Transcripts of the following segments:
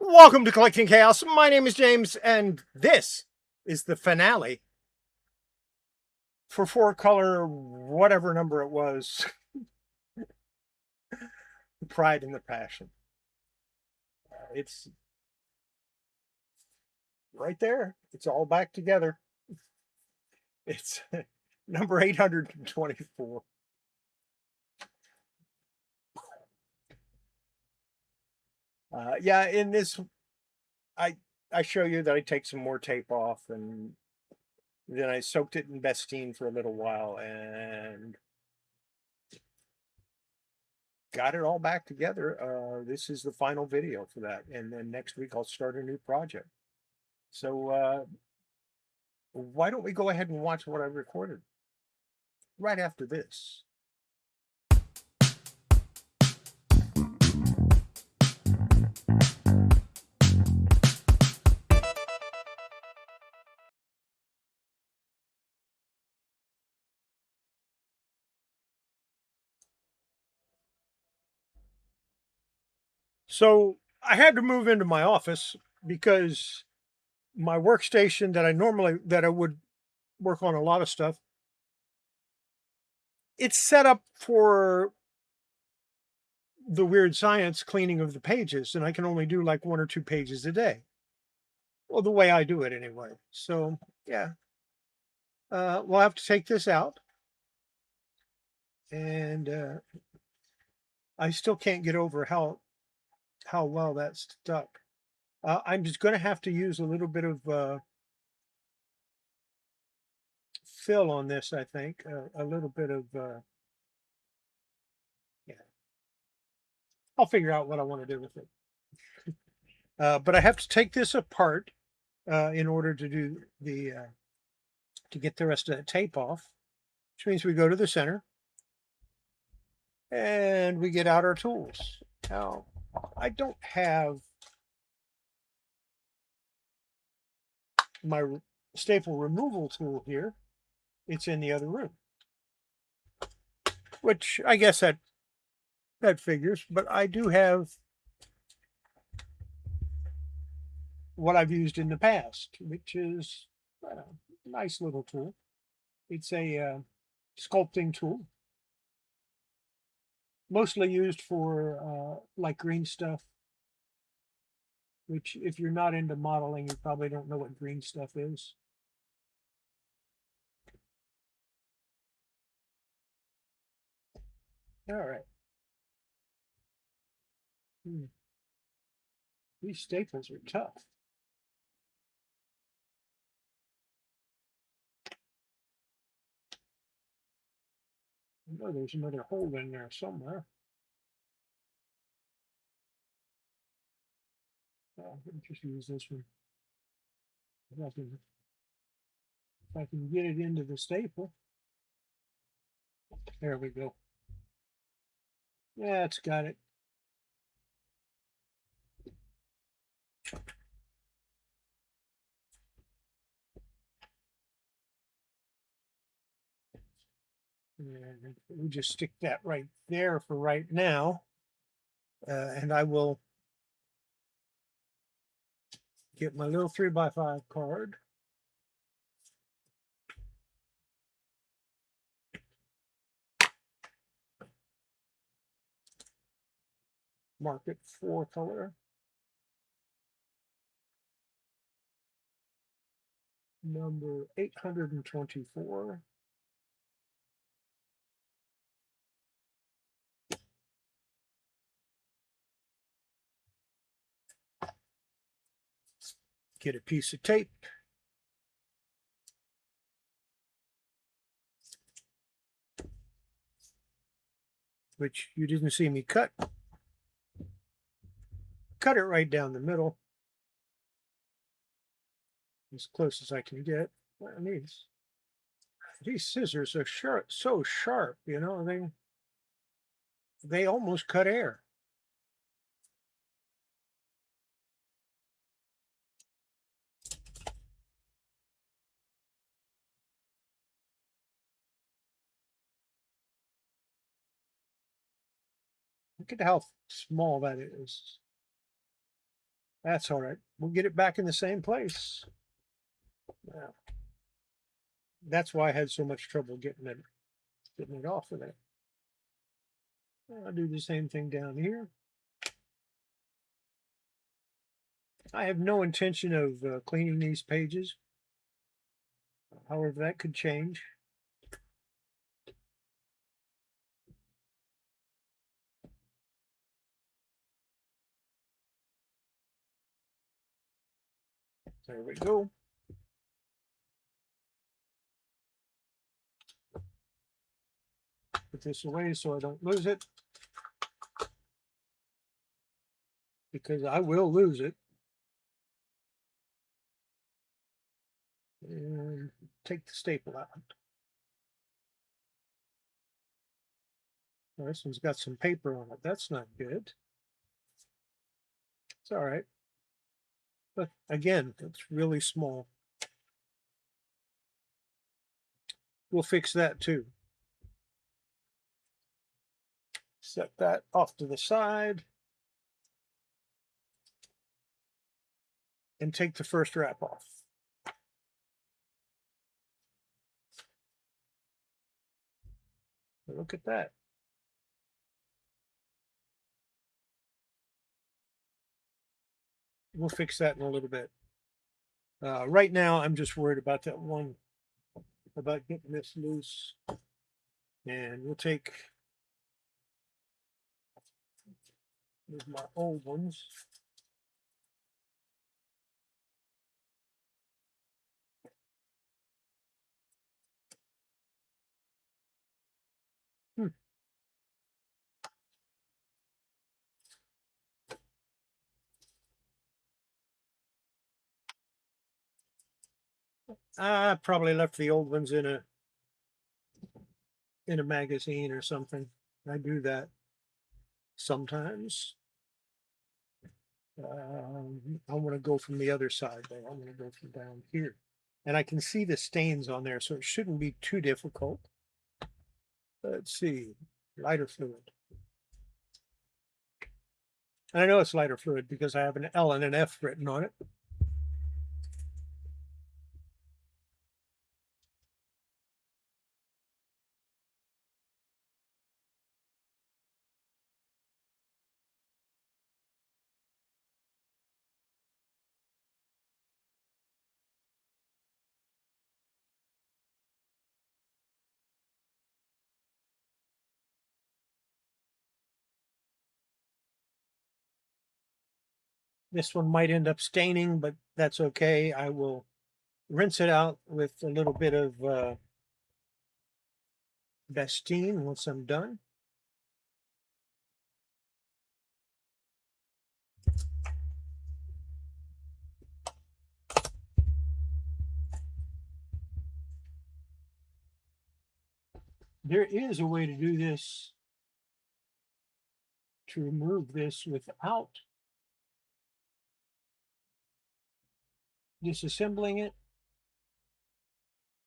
Welcome to Collecting Chaos. My name is James, and this is the finale for four color, whatever number it was, the Pride and the Passion. It's right there. It's all back together. It's number 824. Yeah, in this, I I show you that I take some more tape off, and then I soaked it in Bestine for a little while, and got it all back together. This is the final video for that, and then next week I'll start a new project. So why don't we go ahead and watch what I recorded right after this? So I had to move into my office because my workstation that I would work on a lot of stuff, it's set up for the weird science cleaning of the pages, and I can only do like one or two pages a day. Well, the way I do it anyway. So yeah, we'll have to take this out, and I still can't get over how well that's stuck. I'm just going to have to use a little bit of fill on this, I think. A little bit of, yeah, I'll figure out what I want to do with it. But I have to take this apart in order to do to get the rest of the tape off, which means we go to the center and we get out our tools. Now, I don't have my staple removal tool here. It's in the other room, which I guess that figures, but I do have what I've used in the past, which is a nice little tool. It's a sculpting tool, mostly used for like green stuff, which if you're not into modeling, you probably don't know what green stuff is. All right. These staples are tough. I know there's another hole in there somewhere. Let me just use this one. If I can get it into the staple. There we go. Yeah, it's got it. And we just stick that right there for right now. And I will get my little 3x5 card. Mark it 4-color. Number 824. Get a piece of tape. Which you didn't see me cut. Cut it right down the middle. As close as I can get. I mean, these scissors are sharp, so sharp, you know, they almost cut air. Look at how small that is. That's all right. We'll get it back in the same place. Yeah. That's why I had so much trouble getting it off of there. I'll do the same thing down here. I have no intention of cleaning these pages. However, that could change. There we go. Put this away so I don't lose it, because I will lose it. And take the staple out. Well, this one's got some paper on it. That's not good. It's all right. But again, it's really small. We'll fix that too. Set that off to the side. And take the first wrap off. Look at that. We'll fix that in a little bit. Right now, I'm just worried about that one, about getting this loose. And we'll take my old ones. I probably left the old ones in a magazine or something. I do that sometimes. I want to go from the other side though. I'm going to go from down here. And I can see the stains on there, so it shouldn't be too difficult. Let's see, lighter fluid. And I know it's lighter fluid because I have an L and an F written on it. This one might end up staining, but that's okay. I will rinse it out with a little bit of Bastine once I'm done. There is a way to do this, to remove this without disassembling it,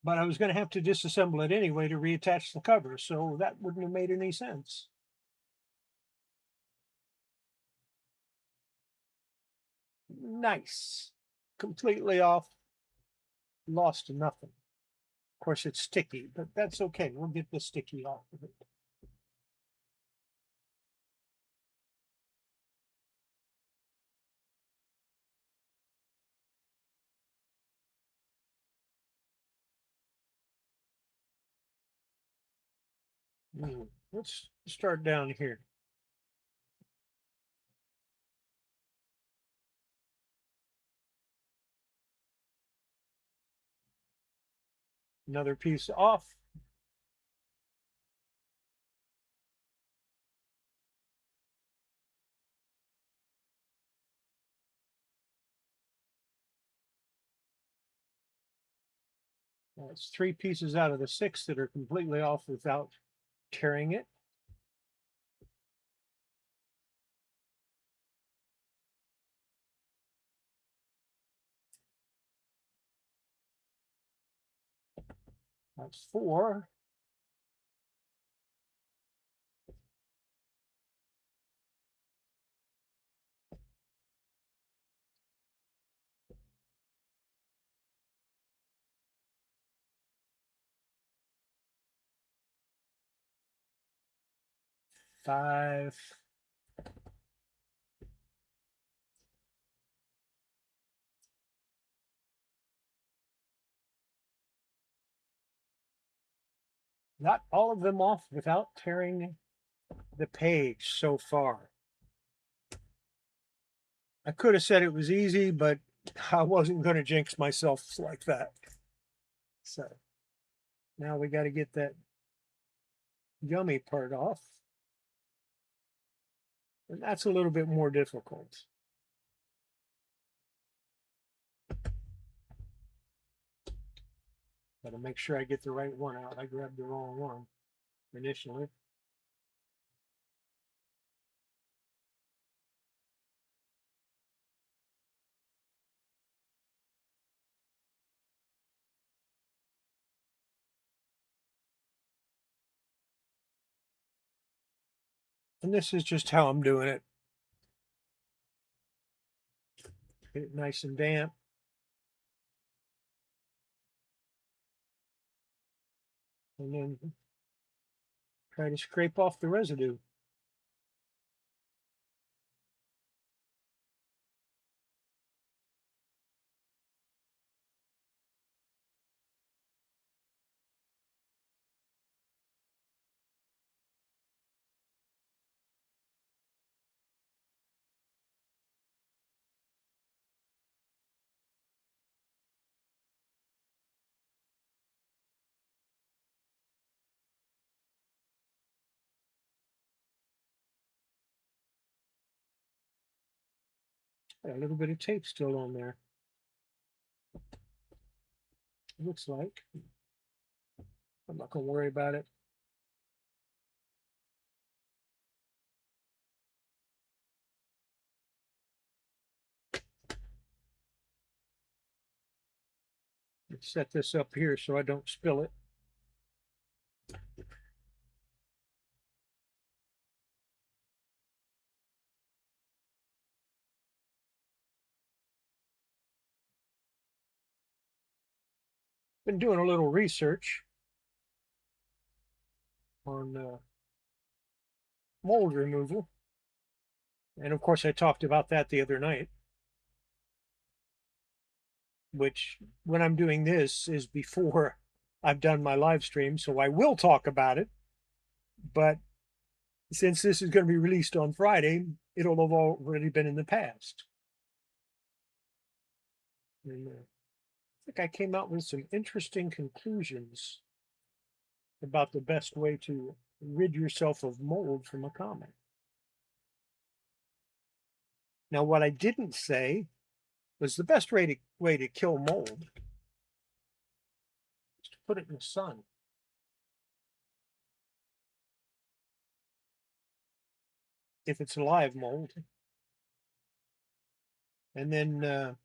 but I was going to have to disassemble it anyway to reattach the cover, so that wouldn't have made any sense. Nice. Completely off. Lost nothing. Of course, it's sticky, but that's okay. We'll get the sticky off of it. Let's start down here. Another piece off. That's 3 pieces out of the 6 that are completely off without tearing it. That's 4. 5. Got all of them off without tearing the page so far. I could have said it was easy, but I wasn't going to jinx myself like that. So now we got to get that yummy part off. And that's a little bit more difficult. Got to make sure I get the right one out. I grabbed the wrong one initially. And this is just how I'm doing it. Get it nice and damp. And then try to scrape off the residue. Got a little bit of tape still on there. Looks like. I'm not going to worry about it. Let's set this up here so I don't spill it. Been doing a little research on mold removal. And of course, I talked about that the other night, which when I'm doing this is before I've done my live stream. So I will talk about it. But since this is going to be released on Friday, it'll have already been in the past. And I think I came out with some interesting conclusions about the best way to rid yourself of mold from a comic. Now, what I didn't say was the best way to kill mold is to put it in the sun. If it's live mold, and then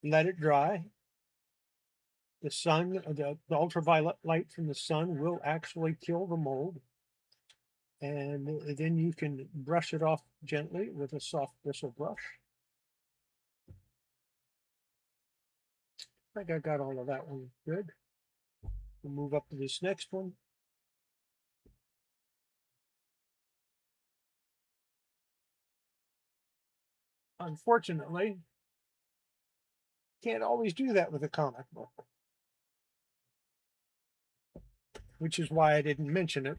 let it dry. The sun, the ultraviolet light from the sun will actually kill the mold. And then you can brush it off gently with a soft bristle brush. I think I got all of that one good. We'll move up to this next one. Unfortunately, can't always do that with a comic book, which is why I didn't mention it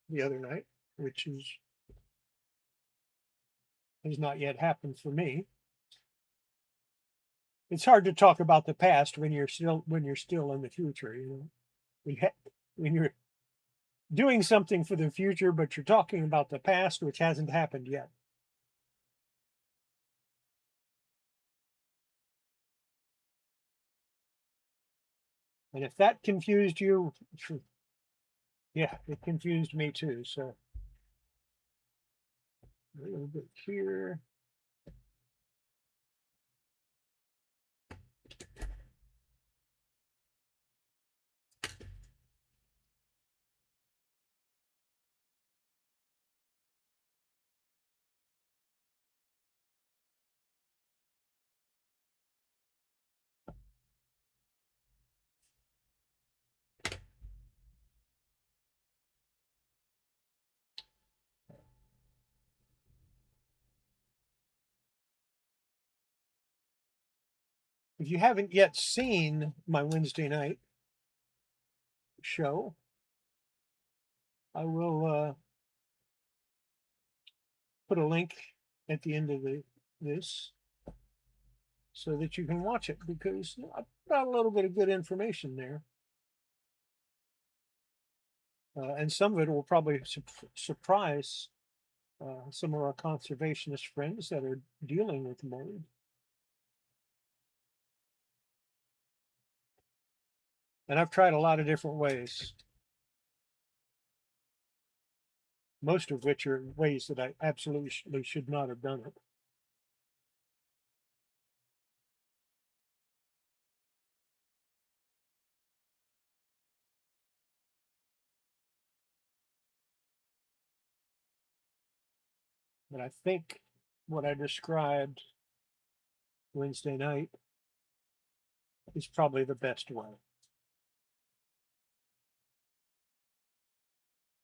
the other night, which has not yet happened for me. It's hard to talk about the past when you're still in the future, you know. When you're doing something for the future, but you're talking about the past, which hasn't happened yet. And if that confused you, yeah, it confused me too. So a little bit here. If you haven't yet seen my Wednesday night show, I will put a link at the end of this so that you can watch it, because I got a little bit of good information there. And some of it will probably surprise some of our conservationist friends that are dealing with mold. And I've tried a lot of different ways, most of which are ways that I absolutely should not have done it. But I think what I described Wednesday night is probably the best way,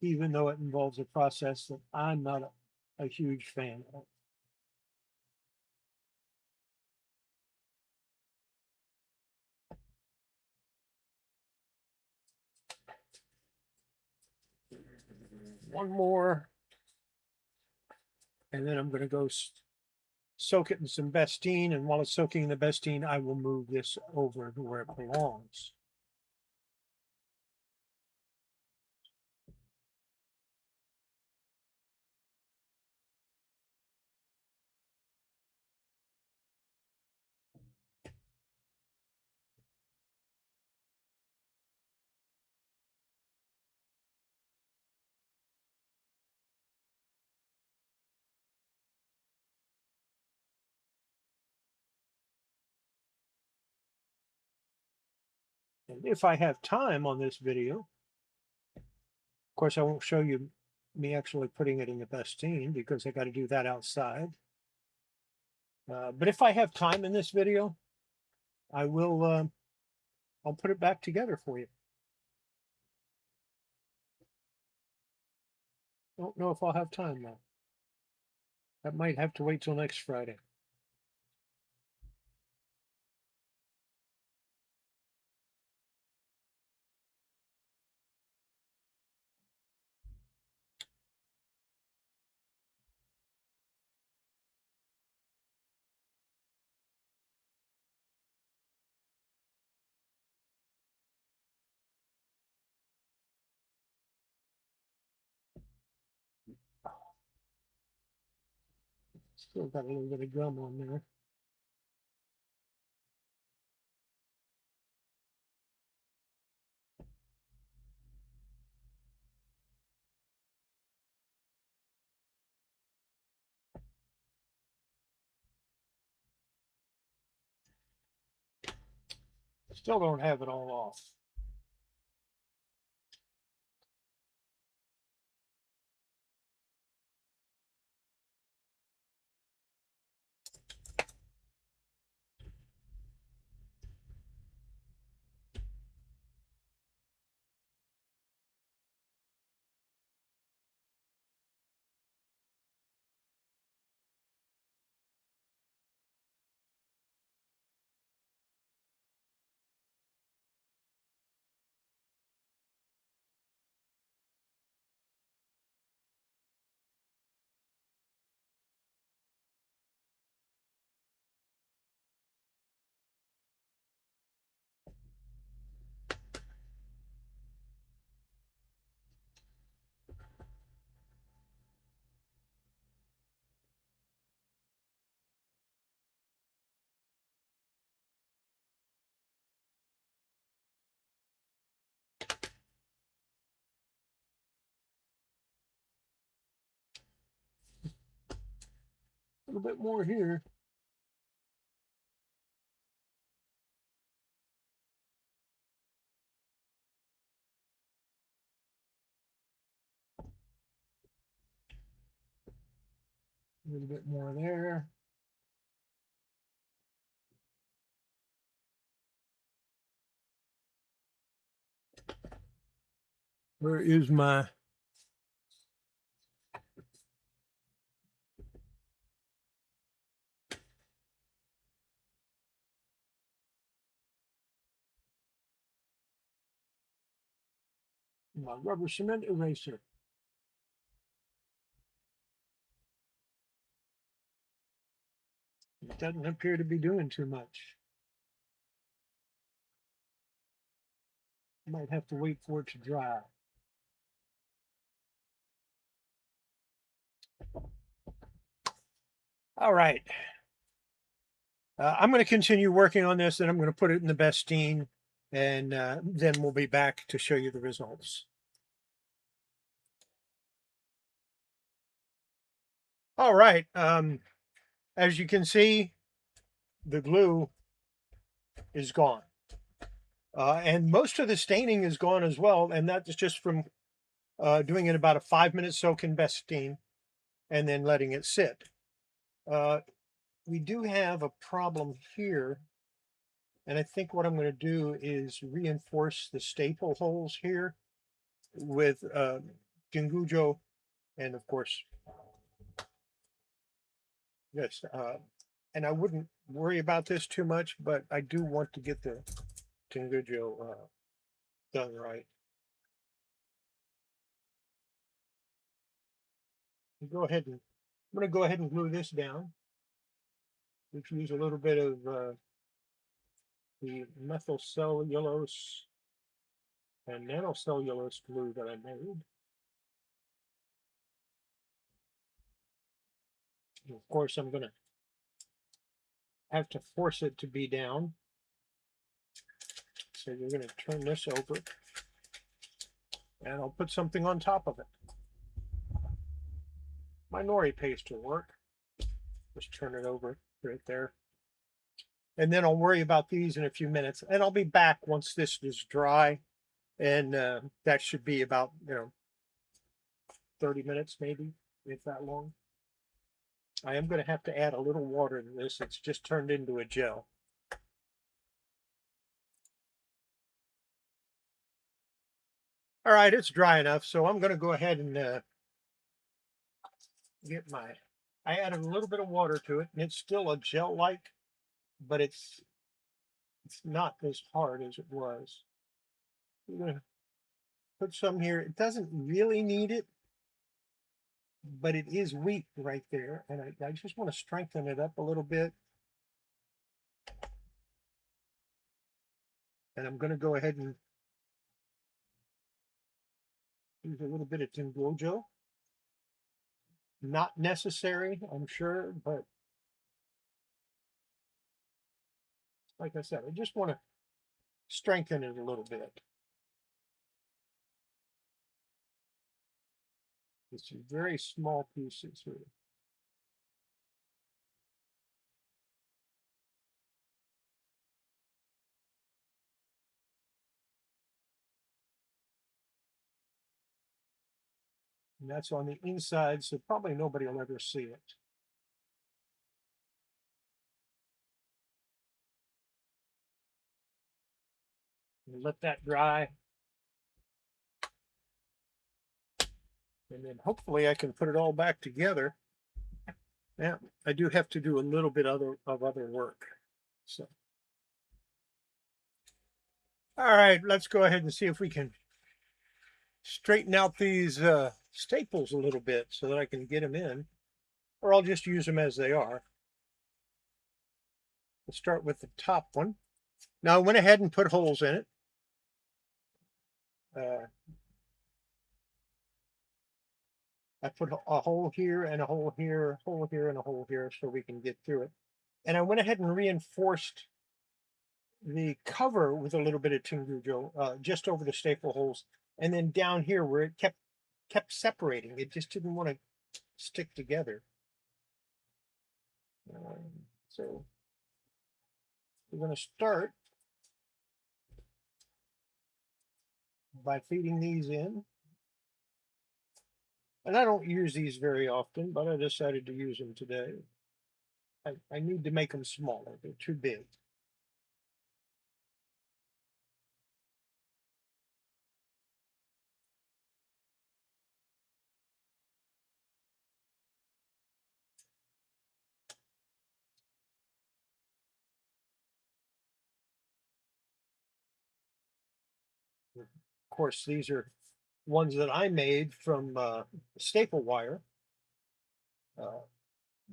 even though it involves a process that I'm not a huge fan of. One more, and then I'm going to go soak it in some Bestine. And while it's soaking in the Bestine, I will move this over to where it belongs. And if I have time on this video, of course, I won't show you me actually putting it in the Bestine because I got to do that outside. But if I have time in this video, I will, I'll put it back together for you. Don't know if I'll have time though. That might have to wait till next Friday. Still got a little bit of gum on there. Still don't have it all off. A little bit more here. A little bit more there. Where is my My rubber cement eraser. It doesn't appear to be doing too much. Might have to wait for it to dry. All right. I'm going to continue working on this, and I'm going to put it in the Bestine, and then we'll be back to show you the results. All right. As you can see, the glue is gone. And most of the staining is gone as well, and that's just from doing it about a 5-minute soak in Bestine and then letting it sit. We do have a problem here, and I think what I'm going to do is reinforce the staple holes here with Jingujo, and of course, yes, and I wouldn't worry about this too much, but I do want to get the Jingujo done right. Go ahead and I'm going to go ahead and glue this down. Let's use a little bit of the methyl cellulose and nanocellulose glue that I made. And of course, I'm going to have to force it to be down. So you're going to turn this over, and I'll put something on top of it. My nori paste will work. Just turn it over right there. And then I'll worry about these in a few minutes. And I'll be back once this is dry. And that should be about, 30 minutes maybe, if that long. I am going to have to add a little water to this. It's just turned into a gel. All right, it's dry enough. So I'm going to go ahead and get my, I added a little bit of water to it, and it's still a gel-like, but it's not as hard as it was. I'm going to put some here. It doesn't really need it, but it is weak right there. And I just want to strengthen it up a little bit. And I'm going to go ahead and use a little bit of Tingojo. Not necessary, I'm sure, but like I said, I just want to strengthen it a little bit. It's very small pieces here. And that's on the inside, so probably nobody will ever see it. Let that dry. And then hopefully I can put it all back together. Now, I do have to do a little bit of other work. So, all right, let's go ahead and see if we can straighten out these staples a little bit so that I can get them in, or I'll just use them as they are. Let's start with the top one. Now I went ahead and put holes in it. I put a hole here and a hole here, a hole here and a hole here so we can get through it. And I went ahead and reinforced the cover with a little bit of Tingujo just over the staple holes. And then down here where it kept separating, it just didn't want to stick together. So we're going to start by feeding these in. And I don't use these very often, but I decided to use them today. I need to make them smaller. They're too big. Of course, these are ones that I made from staple wire, uh,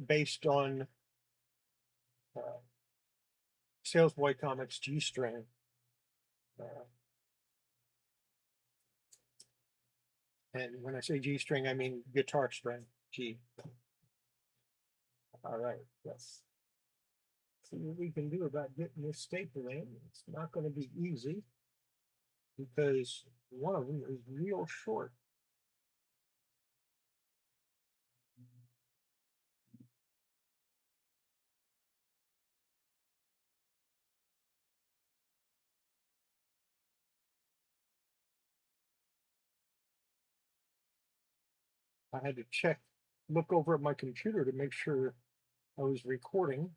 based on uh, Salesboy Comics G string. Uh, and when I say G string, I mean guitar string G. All right, let's see what we can do about getting this staple in. It's not going to be easy because one of them is real short. I had to look over at my computer to make sure I was recording,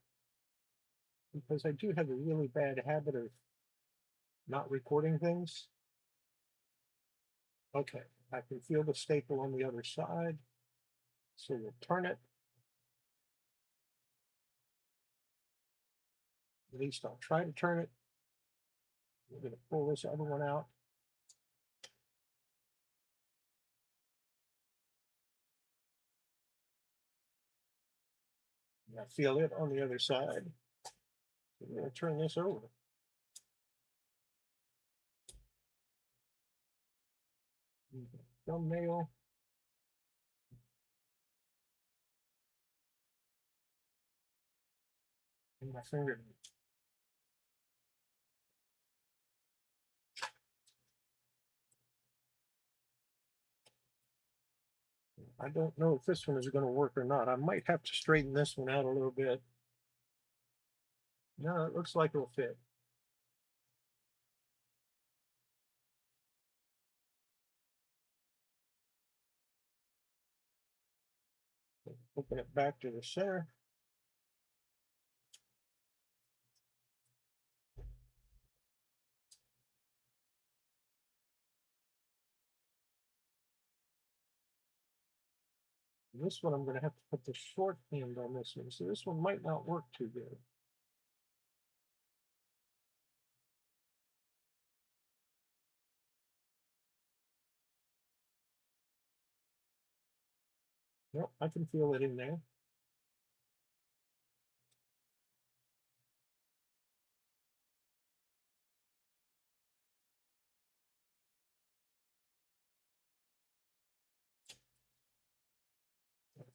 because I do have a really bad habit of not recording things. Okay, I can feel the staple on the other side, so we'll turn it. At least I'll try to turn it. We're going to pull this other one out. I feel it on the other side. So we're going to turn this over. Thumbnail. And my finger. I don't know if this one is going to work or not. I might have to straighten this one out a little bit. No, it looks like it'll fit. Open it back to the center. This one, I'm going to have to put the short hand on this one, so this one might not work too good. Nope, I can feel it in there.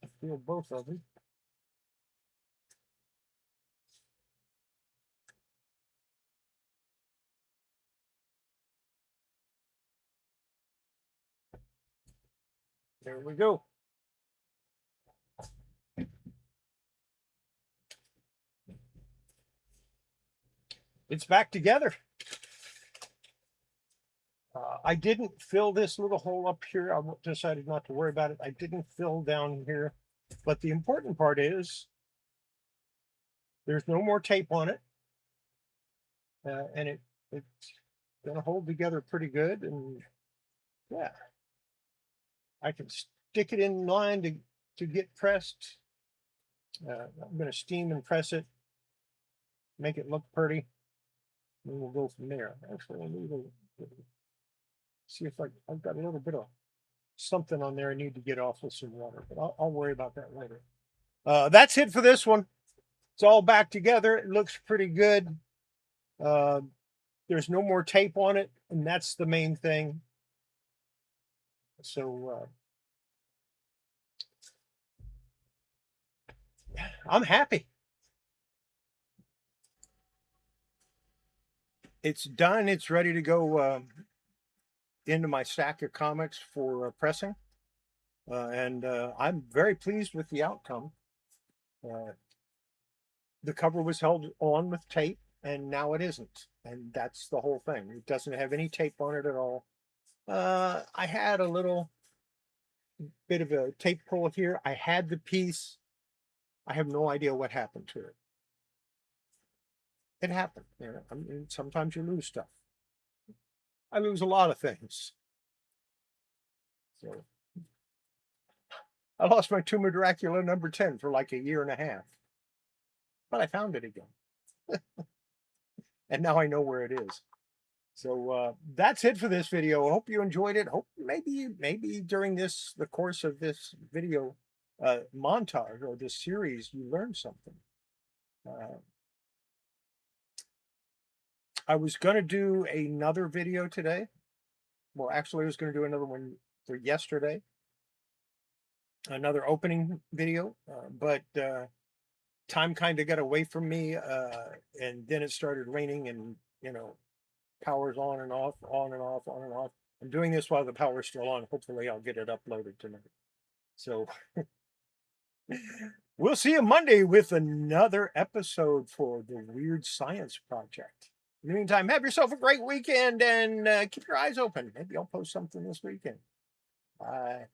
I feel both of them. There we go. It's back together. I didn't fill this little hole up here. I decided not to worry about it. I didn't fill down here. But the important part is there's no more tape on it. And it's going to hold together pretty good. And yeah, I can stick it in line to get pressed. I'm going to steam and press it, make it look pretty. And we'll go from there. Actually, I need to see if I've got a little bit of something on there I need to get off with some water, but I'll worry about that later. That's it for this one. It's all back together. It looks pretty good. Uh, there's no more tape on it, and that's the main thing. So I'm happy. It's done. It's ready to go into my stack of comics for pressing. And I'm very pleased with the outcome. The cover was held on with tape, and now it isn't. And that's the whole thing. It doesn't have any tape on it at all. I had a little bit of a tape pull here. I had the piece. I have no idea what happened to it. It happened. You know, I mean, sometimes you lose stuff. I lose a lot of things. So I lost my Tomb of Dracula number 10 for like a year and a half. But I found it again. And now I know where it is. So that's it for this video. I hope you enjoyed it. Hope maybe during the course of this video montage or this series, you learned something. Uh, I was going to do another video today. Well, actually, I was going to do another one for yesterday, another opening video, but time kind of got away from me, and then it started raining, and power's on and off, on and off, on and off. I'm doing this while the power's still on. Hopefully, I'll get it uploaded tonight. So we'll see you Monday with another episode for the Weird Science Project. In the meantime, have yourself a great weekend and keep your eyes open. Maybe I'll post something this weekend. Bye.